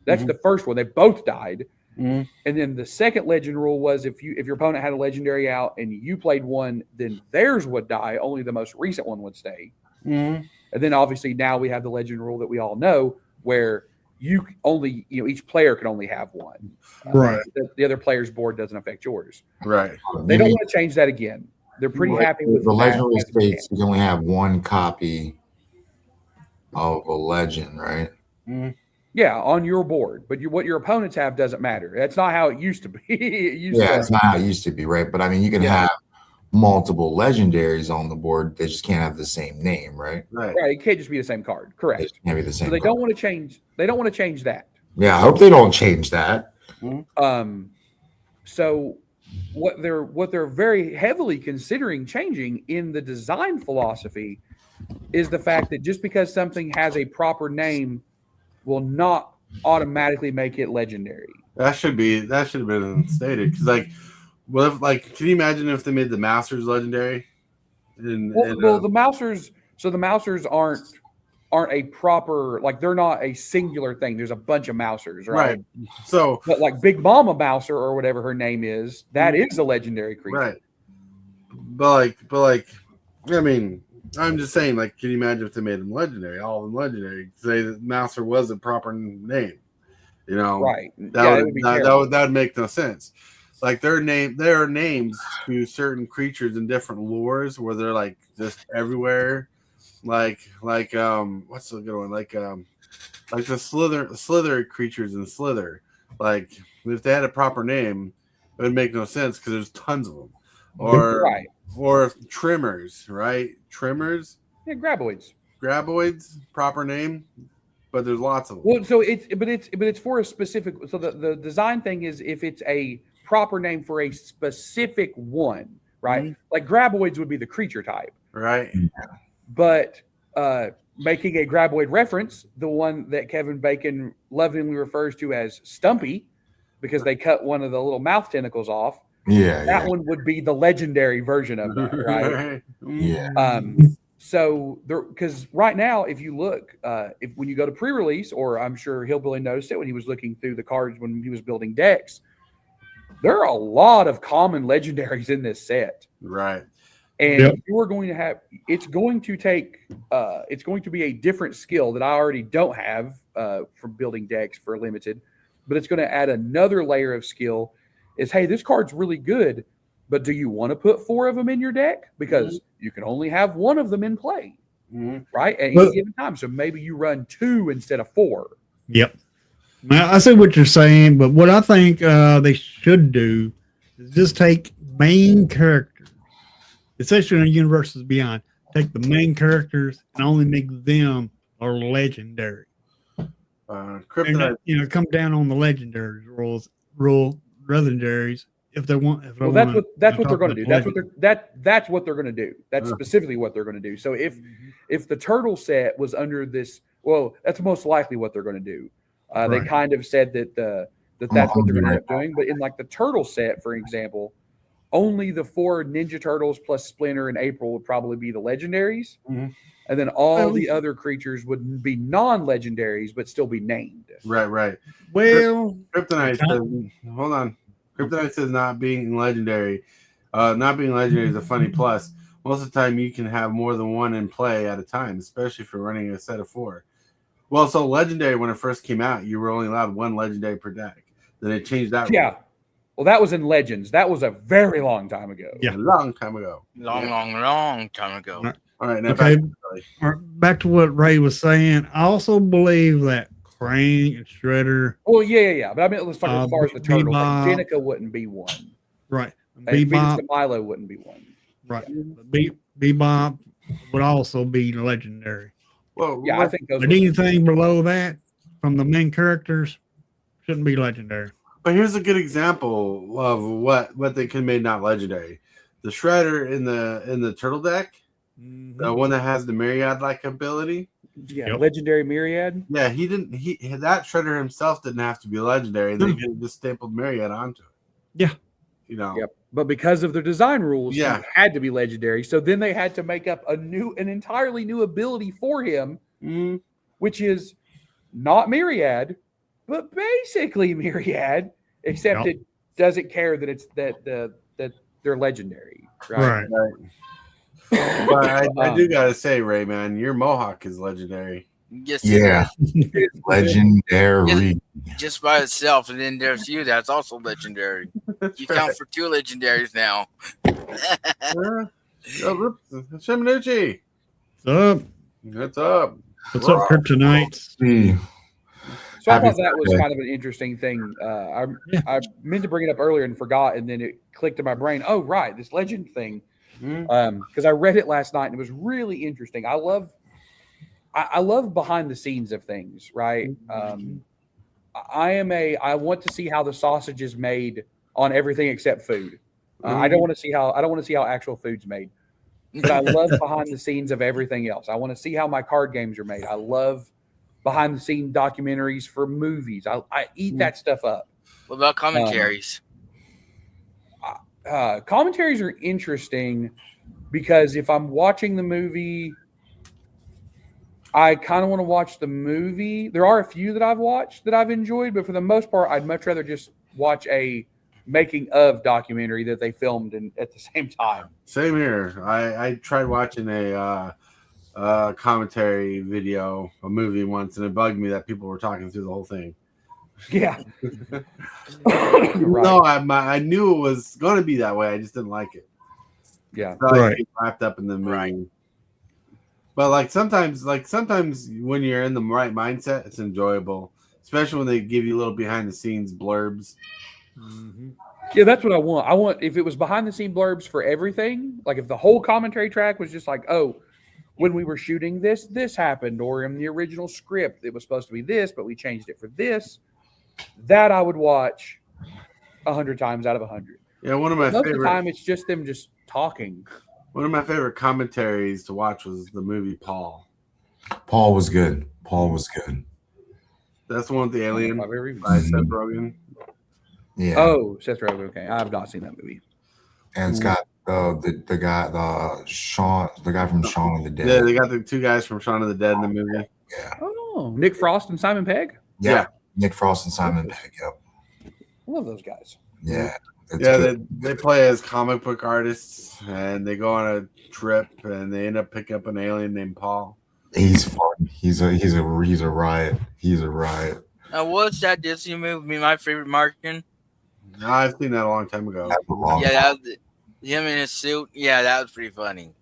That's the first one. They both died. Mm-hmm. And then the second legend rule was if your opponent had a legendary out and you played one, then theirs would die. Only the most recent one would stay. Mm-hmm. And then obviously now we have the legend rule that we all know where you only, each player can only have one. Right. The other player's board doesn't affect yours. Right. They don't want to change that again. They're pretty happy with the legendary states. You can only have one copy of a legend, right? Mm-hmm. Yeah, on your board. But what your opponents have doesn't matter. That's not how it used to be. It's not how it used to be, right? But I mean, you can have multiple legendaries on the board. They just can't have the same name, right? Right. It can't just be the same card. Correct. It can't be the same. So they don't want to change. They don't want to change that. Yeah, I hope they don't change that. So what they're very heavily considering changing in the design philosophy is the fact that just because something has a proper name will not automatically make it legendary. That should have been stated because, can you imagine if they made the Masters legendary? The Mousers. So the Mousers aren't a proper, they're not a singular thing. There's a bunch of Mousers, right? So, but like Big Mama Mouser or whatever her name is, that is a legendary creature, right? But I mean, I'm just saying, can you imagine if they made them legendary, all of them legendary? Say that Mouser was a proper name, right? That would make no sense. There are names to certain creatures in different lores where they're just everywhere. What's the good one? The Slither creatures in Slither. If they had a proper name, it would make no sense because there's tons of them. Or Trimmers, right? Trimmers. Yeah, Graboids, proper name, but there's lots of them. Well, so it's for a specific. So the design thing is if it's a proper name for a specific one, right? Mm-hmm. Like Graboids would be the creature type, right? But making a Graboid reference, the one that Kevin Bacon lovingly refers to as Stumpy, because they cut one of the little mouth tentacles off. That one would be the legendary version of that, right? Yeah. So because right now, if you look, when you go to pre-release, or I'm sure Hillbilly noticed it when he was looking through the cards when he was building decks, there are a lot of common legendaries in this set, right? And you are going to have, it's going to be a different skill that I already don't have from building decks for limited, but it's going to add another layer of skill. Is, hey, this card's really good, but do you want to put 4 of them in your deck? Because you can only have 1 of them in play, right? At any given time. So maybe you run 2 instead of 4. Yep. Now, I see what you're saying, but what I think they should do is just take main characters, especially in Universes Beyond, take the main characters and only make them are legendary. Kryptonite. And, come down on the legendaries rule legendaries if they want. Well, that's what they're going to do. That's what they're going to do. That's specifically what they're going to do. So if the turtle set was under this, well, that's most likely what they're going to do. They kind of said that's what they're going to end up doing. But in like the turtle set, for example, only the 4 Ninja Turtles plus Splinter and April would probably be the legendaries. And then all the other creatures would be non-legendaries, but still be named. Right. Well, Kryptonite says, hold on. Kryptonite says not being legendary. Not being legendary is a funny plus. Most of the time, you can have more than one in play at a time, especially if you're running a set of 4. Well, so legendary, when it first came out, you were only allowed 1 legendary per deck. Then it changed that. Yeah. Well, that was in Legends. That was a very long time ago. Yeah, a long time ago. Long time ago. All right, now back to what Ray was saying. I also believe that Crane and Shredder. Well, yeah. But I mean, let's talk as far as the turtles. Like Jenica wouldn't be one. Right. And Venus and Milo wouldn't be one. Right. Bebop would also be legendary. Well, yeah, I think those. But anything below that from the main characters shouldn't be legendary. But here's a good example of what they could have made not legendary. The Shredder in the turtle deck, the one that has the Myriad-like ability. Yeah, legendary Myriad. Yeah, that Shredder himself didn't have to be legendary. They could have just stapled Myriad onto it. Yeah. Yep. But because of their design rules, he had to be legendary. So then they had to make up an entirely new ability for him, which is not Myriad, but basically Myriad, except it doesn't care that it's that they're legendary. Right. But I do gotta say, Ray, man, your Mohawk is legendary. Yes, it's legendary. Just by itself, and then there's you. That's also legendary. You count for 2 legendaries now. Shiminucci. What's up? What's up, Kryptonites? So I thought that was kind of an interesting thing. I meant to bring it up earlier and forgot, and then it clicked in my brain. Oh, right, this legend thing. Because I read it last night and it was really interesting. I love behind the scenes of things, right? I want to see how the sausage is made on everything except food. I don't want to see how actual food's made. But I love behind the scenes of everything else. I want to see how my card games are made. I love behind the scene documentaries for movies. I eat that stuff up. What about commentaries? Commentaries are interesting because if I'm watching the movie, I kind of want to watch the movie. There are a few that I've watched that I've enjoyed, but for the most part, I'd much rather just watch a making of documentary that they filmed at the same time. Same here. I tried watching a commentary video, a movie once, and it bugged me that people were talking through the whole thing. Yeah. Right. No, I knew it was going to be that way. I just didn't like it. Yeah. So I get wrapped up in the movie. Right. But sometimes when you're in the right mindset, it's enjoyable, especially when they give you little behind the scenes blurbs. Yeah, that's what I want. I want, if it was behind the scene blurbs for everything, like if the whole commentary track was just like, oh, when we were shooting this happened, or in the original script it was supposed to be this, but we changed it for this. That I would watch 100 times out of 100. Yeah, one of my Most favorite. of the time, it's just them just talking. One of my favorite commentaries to watch was the movie Paul. Paul was good. That's the one with the alien by Seth Rogen. Yeah. Oh, Seth Rogen. Okay, I have not seen that movie. And it's got the guy from Shaun of the Dead. Yeah, they got the 2 guys from Shaun of the Dead in the movie. Yeah. Oh, Nick Frost and Simon Pegg. Yeah. Nick Frost and Simon Pegg. Yep. I love those guys. Yeah. They play as comic book artists, and they go on a trip, and they end up picking up an alien named Paul. He's fun. He's a riot. He's a riot. Now, what's that Disney movie? My favorite Martian. No, I've seen that a long time ago. That was him in his suit. Yeah, that was pretty funny.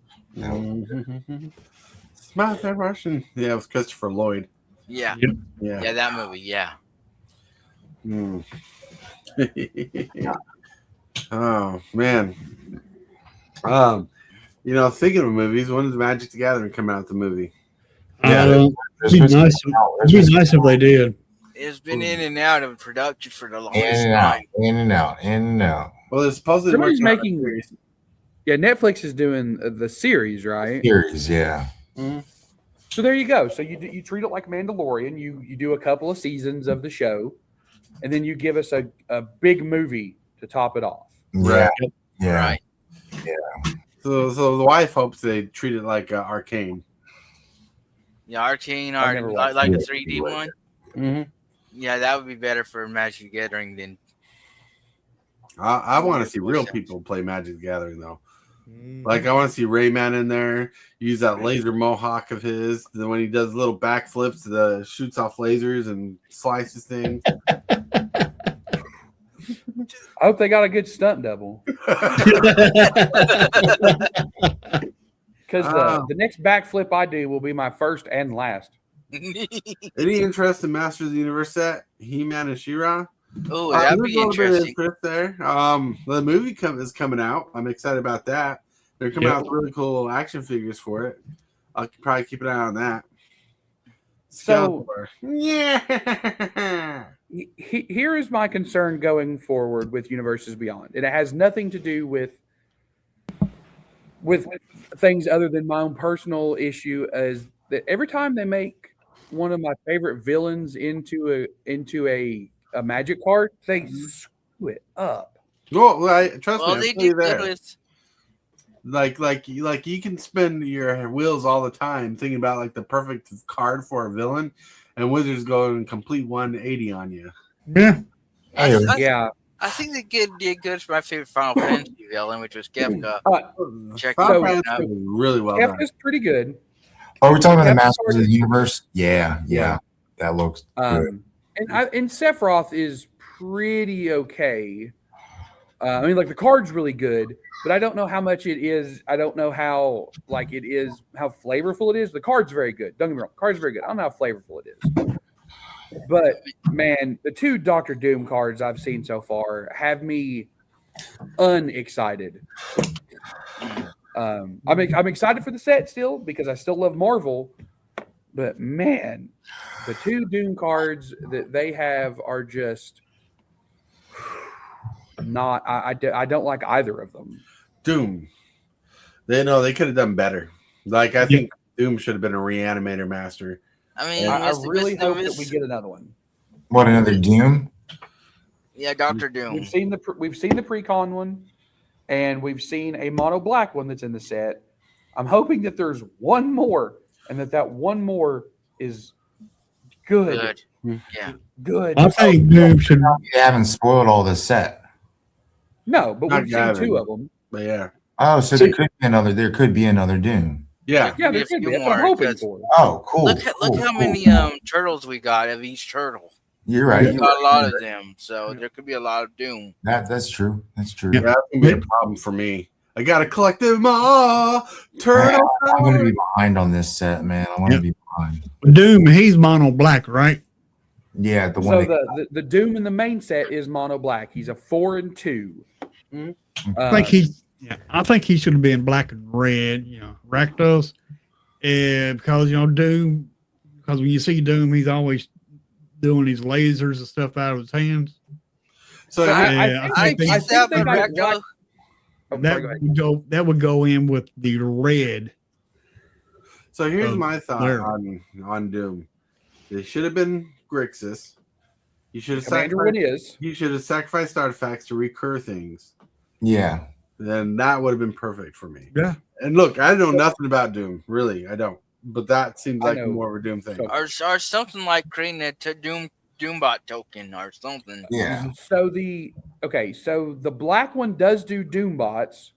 My favorite Martian. Yeah, it was Christopher Lloyd. Yeah. Yeah. Yeah, that movie. Yeah. Oh man. Thinking of movies, when does Magic the Gathering come out? The movie. It'd be nice if they did. It's been in and out of production for the In longest and out, time. in and out, in and out. Well, it's supposedly Somebody's working on a making. series. Yeah, Netflix is doing the series, right? Series, yeah. So there you go. So you treat it like Mandalorian. You do a couple of seasons of the show, and then you give us a big movie to top it off. Yeah. Yeah. Right. So the wife hopes they treat it like Arcane. Yeah, Arcane, I've never watched like a it. 3D one. Mm-hmm. Yeah, that would be better for Magic the Gathering than. I want to see real people play Magic the Gathering though. Like I want to see Rayman in there, use that laser mohawk of his. Then when he does little backflips, shoots off lasers and slices things. I hope they got a good stunt double. Because the next backflip I do will be my first and last. Any interest in Masters of the Universe set? He-Man and She-Ra? Oh, that'd be interesting. There. The movie is coming out. I'm excited about that. They're coming out with really cool action figures for it. I'll probably keep an eye on that. So, yeah. Here is my concern going forward with Universes Beyond. And it has nothing to do with things other than my own personal issue, is that every time they make one of my favorite villains into a magic card, they screw it up. Well, trust Well, me. they I'll tell you did good that. with. Like you can spend your wheels all the time thinking about like the perfect card for a villain, and Wizards go and complete 180 on you. Yeah. Yeah. I think they did good for my favorite Final Fantasy villain, which was Kefka. Check Final that Fantasy out. was really well done. Kefka's pretty good. Are we talking about the Kefka's Masters of the Universe? Yeah. That looks good. And Sephiroth is pretty okay. I mean, like the card's really good, but I don't know how much it is. I don't know how how flavorful it is. The card's very good. Don't get me wrong, the card's very good. I don't know how flavorful it is. But man, the 2 Doctor Doom cards I've seen so far have me unexcited. I'm excited for the set still because I still love Marvel, but man, the 2 Doom cards that they have are just not. I don't like either of them. Doom. They could have done better. Like I think Doom should have been a reanimator master. I mean, I really hope that we get another one. What, another Doom? Yeah, Doctor Doom. We've seen the pre-con one, and we've seen a mono black one that's in the set. I'm hoping that there's one more, and that one more is good. Yeah. Good. I think Doom should. You haven't spoiled all the set. No, but Not we've seen gathering. 2 of them. But yeah. Oh, so there could be another Doom. Yeah. Yeah, Be there a could be. few That's what I'm more, hoping because- for. Oh, cool. Look cool, how cool. many turtles we got of each turtle. You're right. We got a lot of them, so there could be a lot of Doom. That's true. That's true. Yeah. That's gonna be a problem for me. I gotta collect them all. Turtle. I'm going to be behind on this set, man. I want to be behind. Doom, he's mono black, right? Yeah, the So one. the Doom in the main set is mono black. He's a 4 and 2. I think he should have been black and red, Rakdos. And because Doom, because when you see Doom, he's always doing these lasers and stuff out of his hands. So I think they got Rakdos. black. Oh, sorry, go ahead. That would go in with the red. So here's my thought there. on Doom. It should have been Grixis. You should have Commander one is. You should have sacrificed artifacts to recur things. Yeah. Then that would have been perfect for me. Yeah. And look, I know nothing about Doom, really. I don't. But that seems I like know. more of a Doom thing. Or something like creating a Doombot token or something. Yeah. So the black one does do Doombots,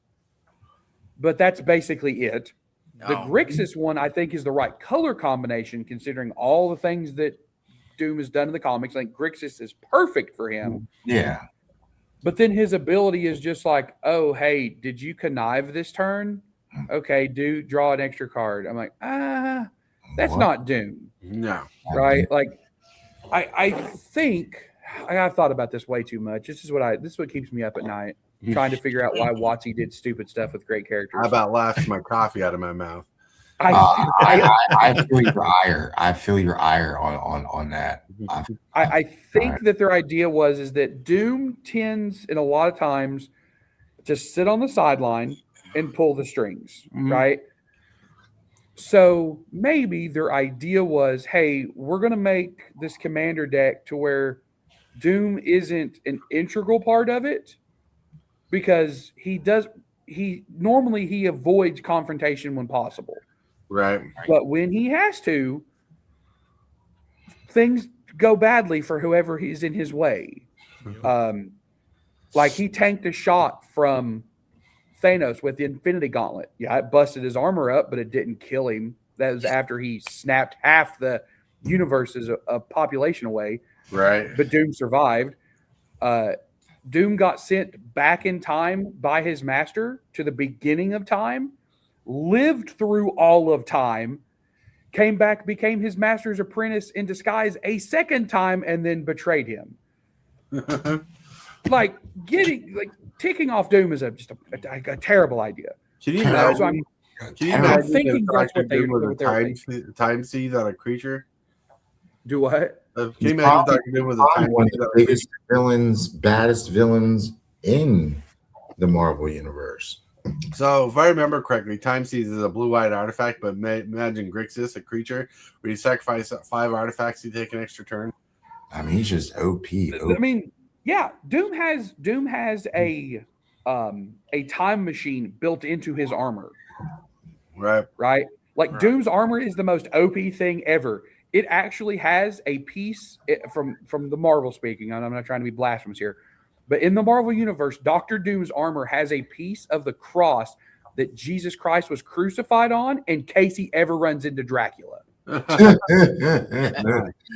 but that's basically it. The No. Grixis one, I think, is the right color combination considering all the things that Doom has done in the comics. I think Grixis is perfect for him. Yeah. But then his ability is just like, oh, hey, did you connive this turn? Okay, draw an extra card. I'm like, that's What? not Doom, No. right? Like, I think I've thought about this way too much. This is what keeps me up at night. trying to figure out why WotC did stupid stuff with great characters. How about laughed my coffee out of my mouth? I feel your ire. I feel your ire on that. I think that their idea is that Doom tends, in a lot of times, to sit on the sideline and pull the strings, right? So maybe their idea was, hey, we're going to make this commander deck to where Doom isn't an integral part of it, because he normally avoids confrontation when possible. Right. But when he has to, things go badly for whoever is in his way. Like he tanked a shot from Thanos with the Infinity Gauntlet. Yeah, it busted his armor up, but it didn't kill him. That was after he snapped half the universe's population away. Right. But Doom survived. Doom got sent back in time by his master to the beginning of time, lived through all of time, came back, became his master's apprentice in disguise a second time, and then betrayed him. Ticking off Doom is just a terrible idea. Can you imagine? So I'm thinking that's what they with a time seed on a creature? Do what? Can you imagine Dr. Doom with a time one of seed the on a creature? biggest villains, baddest villains in the Marvel universe. So, if I remember correctly, Time Seize is a blue-white artifact, but imagine Grixis, a creature, where you sacrifice 5 artifacts, you take an extra turn. I mean, he's just OP. I mean, yeah, Doom has a time machine built into his armor. Right? Like Doom's armor is the most OP thing ever. It actually has a piece from the Marvel speaking. I'm not trying to be blasphemous here. But in the Marvel universe, Dr. Doom's armor has a piece of the cross that Jesus Christ was crucified on in case he ever runs into Dracula.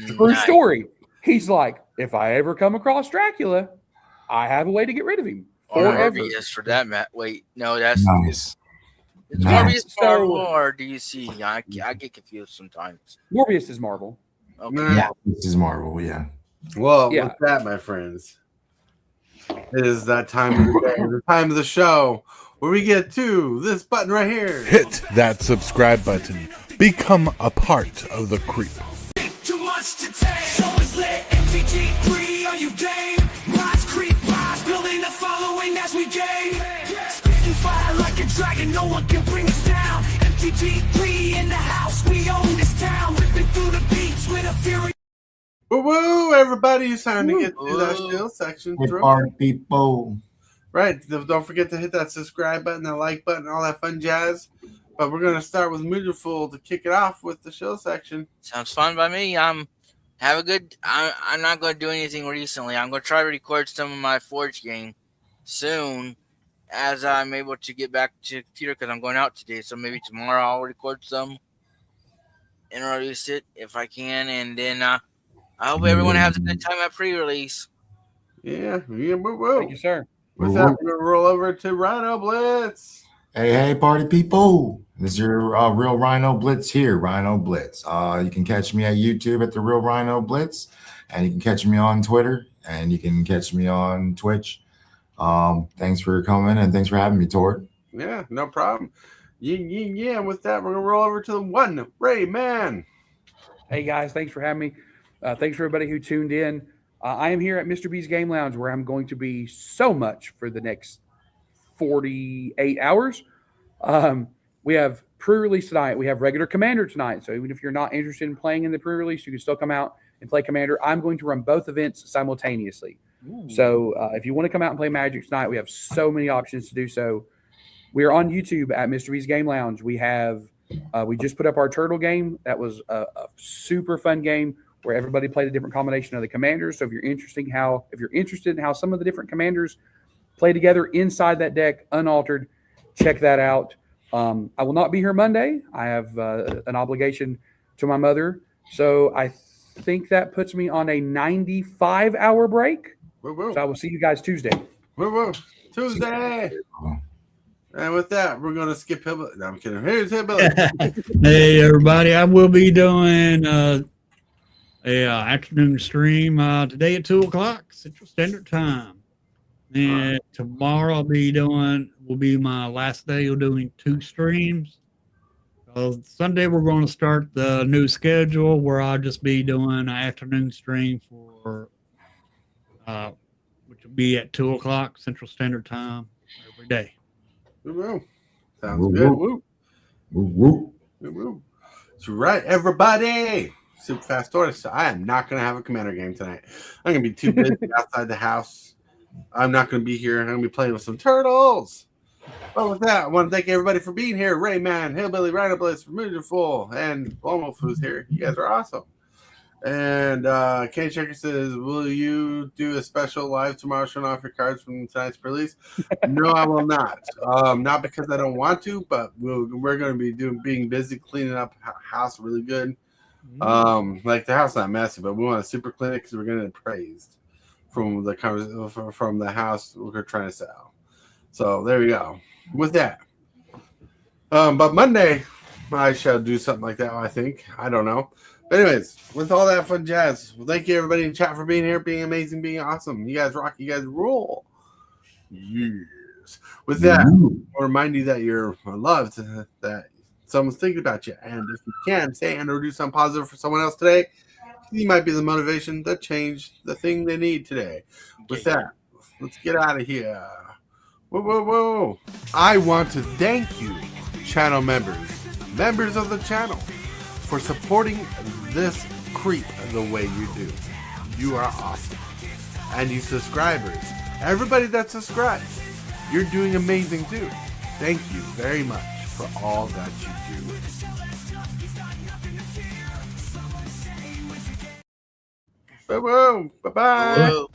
True story. He's like, if I ever come across Dracula, I have a way to get rid of him. Forever. Morbius for that, Matt. Wait, no, that's nice. It's Morbius Marvel or DC. I get confused sometimes. Morbius is Marvel. Okay. Yeah. This is Marvel, yeah. Well, with that, my friends, it is that time of the day, the time of the show where we get to this button right here. Hit that subscribe button. Become a part of the creep. Too much to take. Show is lit. MTG3, are you game? Rise, creep, rise. Building a following as we game. Spitting fire like a dragon. No one can bring us down. MTG3 in the house. We own this town. Ripping through the beats with a fury. Woo, everybody, it's time to get to that shield section. Party people. Right. Don't forget to hit that subscribe button, that like button, all that fun jazz. But we're going to start with Mugenfool to kick it off with the shield section. Sounds fun by me. I'm not going to do anything recently. I'm going to try to record some of my Forge game soon as I'm able to get back to the computer because I'm going out today. So maybe tomorrow I'll record some and release it if I can. And then I hope everyone has a good time at pre-release. Yeah. Thank you, sir. With that, we're going to roll over to Rhinoblitz. Hey, party people. This is your real Rhinoblitz here, Rhinoblitz. You can catch me at YouTube at the real Rhinoblitz, and you can catch me on Twitter, and you can catch me on Twitch. Thanks for coming, and thanks for having me, Tort. Yeah, no problem. Yeah. With that, we're going to roll over to the TheoneRAYman. Hey, guys. Thanks for having me. Thanks for everybody who tuned in. I am here at Mr. B's Game Lounge, where I'm going to be so much for the next 48 hours. We have pre-release tonight. We have regular Commander tonight. So even if you're not interested in playing in the pre-release, you can still come out and play Commander. I'm going to run both events simultaneously. Ooh. So if you want to come out and play Magic tonight, we have so many options to do so. We are on YouTube at Mr. B's Game Lounge. We just put up our Turtle game. That was a super fun game where everybody played a different combination of the commanders. So if you're interested in how some of the different commanders play together inside that deck, unaltered, check that out. I will not be here Monday. I have an obligation to my mother. So I think that puts me on a 95-hour break. Woo. So I will see you guys Tuesday. Woo. Tuesday. And with that, we're going to skip HILLBILLY. No, I'm kidding. Here's HILLBILLY. Hey, everybody. I will be doing a afternoon stream today at 2 o'clock Central Standard Time. And tomorrow will be my last day of doing 2 streams. Sunday we're going to start the new schedule where I'll just be doing an afternoon stream for which will be at 2:00 Central Standard Time every day. Woo-woo. Sounds Woo-woo. good. Woo. Woo-woo. Woo-woo. That's right, everybody. Super Fast Tortoise. I am not going to have a Commander game tonight. I'm going to be too busy outside the house. I'm not going to be here. I'm going to be playing with some turtles. Well, with that, I want to thank everybody for being here. Rayman, Hillbilly, Rhinoblitz, Mugenfool, and Blvd who's here. You guys are awesome. And Kenny Checker says, will you do a special live tomorrow showing off your cards from tonight's release? No, I will not. Not because I don't want to, but we're going to be being busy cleaning up house really good. Like the house not messy, but we want to super clean it because we're going to get praised from the house we're trying to sell. So there we go. With that, but Monday I shall do something like that. I think I don't know. But anyways, with all that fun jazz, well, thank you everybody in chat for being here, being amazing, being awesome. You guys rock. You guys rule. Yes. With that, I'll remind you that you're loved, that someone's thinking about you, and if you can say and or do something positive for someone else today, you might be the motivation to change the thing they need today. With that, let's get out of here. Whoa, whoa, whoa. I want to thank you, channel members of the channel, for supporting this creep the way you do. You are awesome. And you subscribers, everybody that subscribes, you're doing amazing too. Thank you very much for all that you do. Bye-bye. Bye-bye.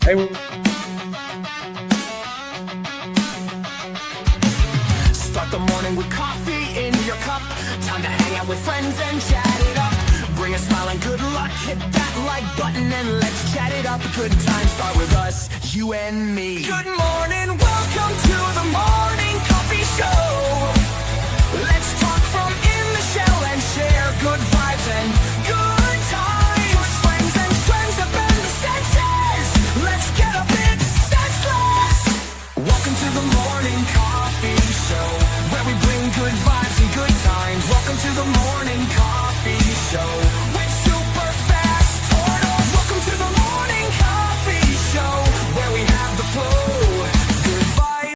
Start the morning with coffee in your cup. Time to hang out with friends and chat it up. Bring a smile and good luck. Hit that like button and let's chat it up. Good times start with us, you and me. Good morning, welcome to the morning coffee show. Let's talk from in the shell and share good vibes and good times. Friends and friends that bend the senses. Let's get a bit senseless. Welcome to the morning coffee show, where we bring good vibes and good times. Welcome to the morning coffee show.